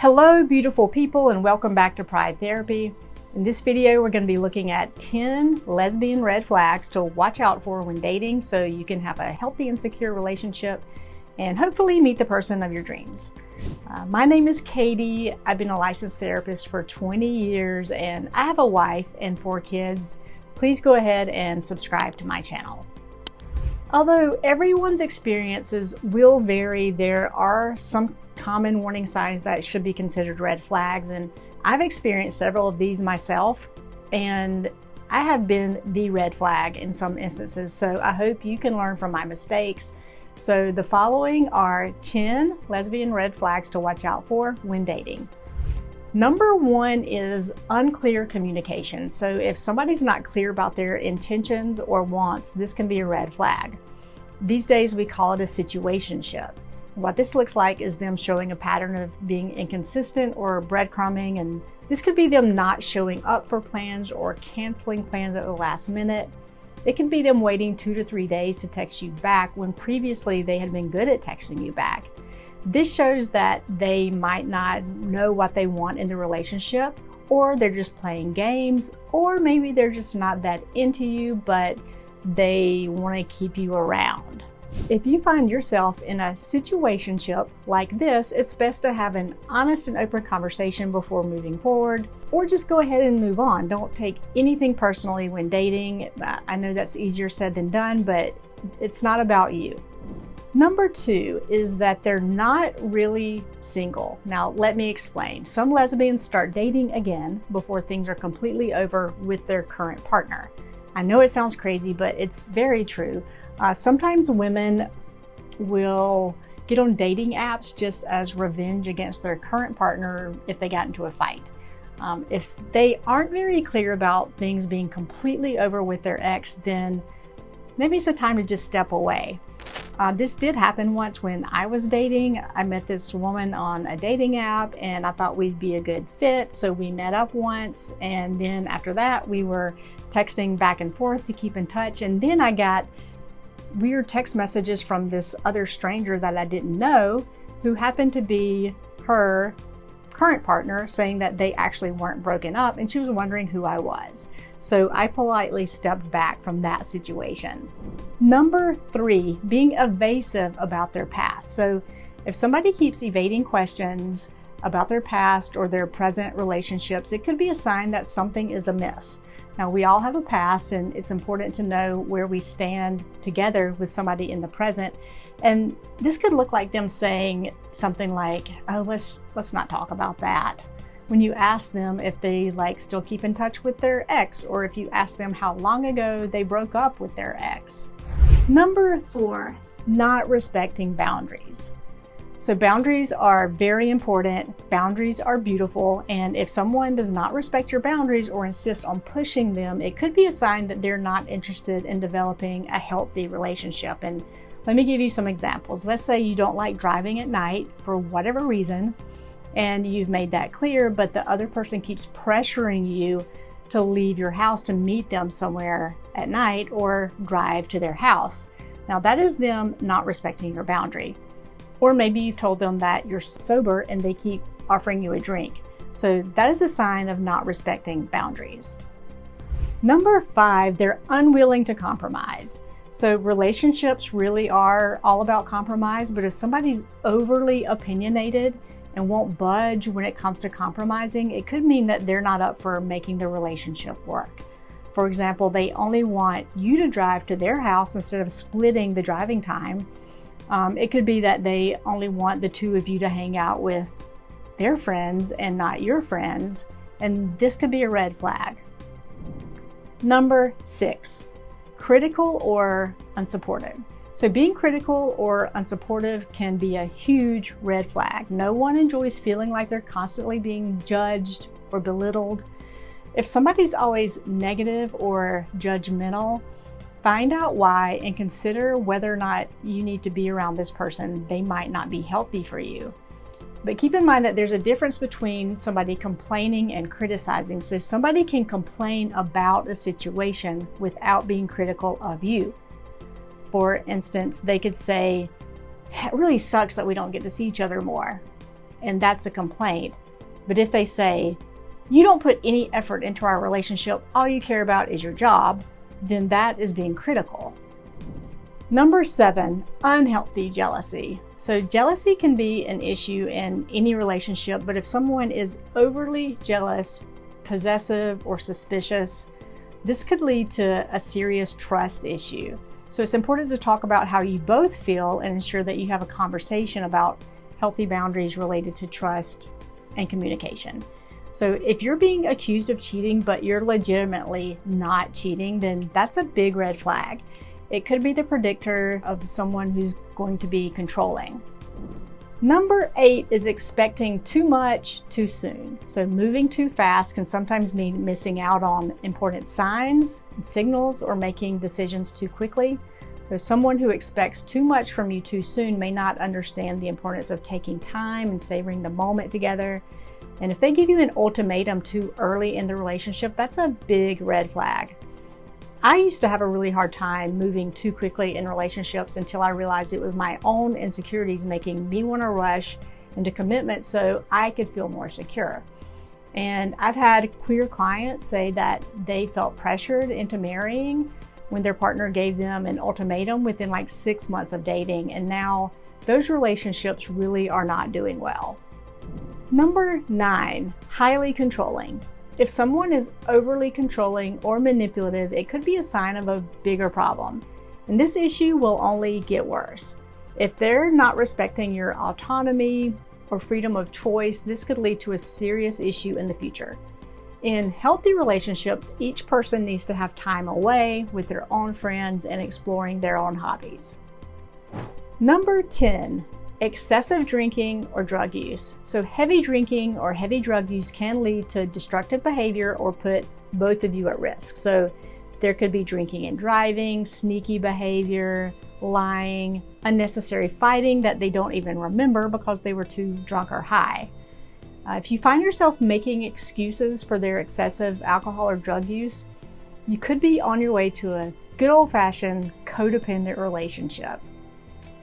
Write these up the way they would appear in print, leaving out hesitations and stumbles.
Hello, beautiful people, and welcome back to Pride Therapy. In this video, we're going to be looking at 10 lesbian red flags to watch out for when dating so you can have a healthy and secure relationship and hopefully meet the person of your dreams. My name is KADEE. I've been a licensed therapist for 20 years and I have a wife and 4 kids. Please go ahead and subscribe to my channel. Although everyone's experiences will vary, there are some common warning signs that should be considered red flags, and I've experienced several of these myself, and I have been the red flag in some instances, so I hope you can learn from my mistakes. So the following are 10 lesbian red flags to watch out for when dating. Number 1 is unclear communication. So if somebody's not clear about their intentions or wants, this can be a red flag. These days we call it a situationship. What this looks like is them showing a pattern of being inconsistent or breadcrumbing, and this could be them not showing up for plans or canceling plans at the last minute. It can be them waiting 2 to 3 days to text you back when previously they had been good at texting you back. This shows that they might not know what they want in the relationship, or they're just playing games, or maybe they're just not that into you, but they want to keep you around. If you find yourself in a situationship like this, it's best to have an honest and open conversation before moving forward, or just go ahead and move on. Don't take anything personally when dating. I know that's easier said than done, but it's not about you. Number 2 is that they're not really single. Now, let me explain. Some lesbians start dating again before things are completely over with their current partner. I know it sounds crazy, but it's very true. Sometimes women will get on dating apps just as revenge against their current partner if they got into a fight. If they aren't very clear about things being completely over with their ex, then maybe it's a time to just step away. This did happen once when I was dating. I met this woman on a dating app and I thought we'd be a good fit, so we met up once, and then after that we were texting back and forth to keep in touch, and then I got weird text messages from this other stranger that I didn't know, who happened to be her current partner, saying that they actually weren't broken up, and she was wondering who I was. So I politely stepped back from that situation. Number 3, being evasive about their past. So if somebody keeps evading questions about their past or their present relationships, it could be a sign that something is amiss. Now, we all have a past, and it's important to know where we stand together with somebody in the present. And this could look like them saying something like, oh, let's not talk about that, when you ask them if they still keep in touch with their ex, or if you ask them how long ago they broke up with their ex. Number 4, not respecting boundaries. So boundaries are very important. Boundaries are beautiful. And if someone does not respect your boundaries or insist on pushing them, it could be a sign that they're not interested in developing a healthy relationship. And let me give you some examples. Let's say you don't like driving at night for whatever reason, and you've made that clear, but the other person keeps pressuring you to leave your house to meet them somewhere at night or drive to their house. Now that is them not respecting your boundary. Or maybe you've told them that you're sober and they keep offering you a drink. So that is a sign of not respecting boundaries. Number 5, they're unwilling to compromise. So relationships really are all about compromise, but if somebody's overly opinionated and won't budge when it comes to compromising, it could mean that they're not up for making the relationship work. For example, they only want you to drive to their house instead of splitting the driving time. It could be that they only want the 2 of you to hang out with their friends and not your friends, and this could be a red flag. Number 6, critical or unsupported. So being critical or unsupportive can be a huge red flag. No one enjoys feeling like they're constantly being judged or belittled. If somebody's always negative or judgmental, find out why and consider whether or not you need to be around this person. They might not be healthy for you. But keep in mind that there's a difference between somebody complaining and criticizing. So somebody can complain about a situation without being critical of you. For instance, they could say, it really sucks that we don't get to see each other more. and that's a complaint. But if they say, you don't put any effort into our relationship, all you care about is your job, then that is being critical. Number 7, unhealthy jealousy. So jealousy can be an issue in any relationship, but if someone is overly jealous, possessive, or suspicious, this could lead to a serious trust issue. So it's important to talk about how you both feel and ensure that you have a conversation about healthy boundaries related to trust and communication. So if you're being accused of cheating, but you're legitimately not cheating, then that's a big red flag. It could be the predictor of someone who's going to be controlling. Number 8 is expecting too much too soon. So moving too fast can sometimes mean missing out on important signs and signals or making decisions too quickly. So someone who expects too much from you too soon may not understand the importance of taking time and savoring the moment together. And if they give you an ultimatum too early in the relationship, that's a big red flag. I used to have a really hard time moving too quickly in relationships until I realized it was my own insecurities making me want to rush into commitment so I could feel more secure. And I've had queer clients say that they felt pressured into marrying when their partner gave them an ultimatum within like 6 months of dating, and now those relationships really are not doing well. Number 9, highly controlling. If someone is overly controlling or manipulative, it could be a sign of a bigger problem. And this issue will only get worse. If they're not respecting your autonomy or freedom of choice, this could lead to a serious issue in the future. In healthy relationships, each person needs to have time away with their own friends and exploring their own hobbies. Number 10, excessive drinking or drug use. So heavy drinking or heavy drug use can lead to destructive behavior or put both of you at risk. So there could be drinking and driving, sneaky behavior, lying, unnecessary fighting that they don't even remember because they were too drunk or high. If you find yourself making excuses for their excessive alcohol or drug use, you could be on your way to a good old-fashioned codependent relationship.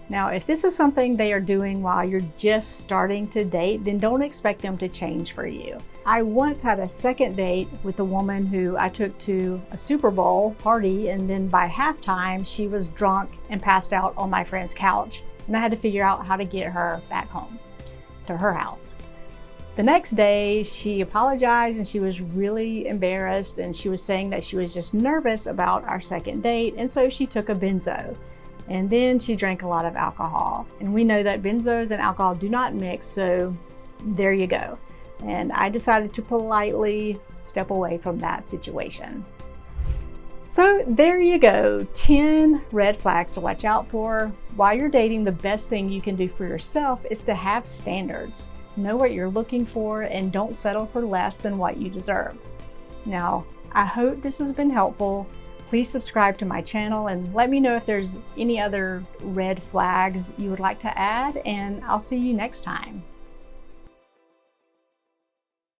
Now, if this is something they are doing while you're just starting to date, then don't expect them to change for you. I once had a second date with a woman who I took to a Super Bowl party, and then by halftime, she was drunk and passed out on my friend's couch, and I had to figure out how to get her back home to her house. The next day, she apologized and she was really embarrassed, and she was saying that she was just nervous about our second date, and so she took a benzo. And then she drank a lot of alcohol. And we know that benzos and alcohol do not mix, so there you go. And I decided to politely step away from that situation. So there you go, 10 red flags to watch out for. While you're dating, the best thing you can do for yourself is to have standards. Know what you're looking for and don't settle for less than what you deserve. Now, I hope this has been helpful. Please subscribe to my channel and let me know if there's any other red flags you would like to add, and I'll see you next time.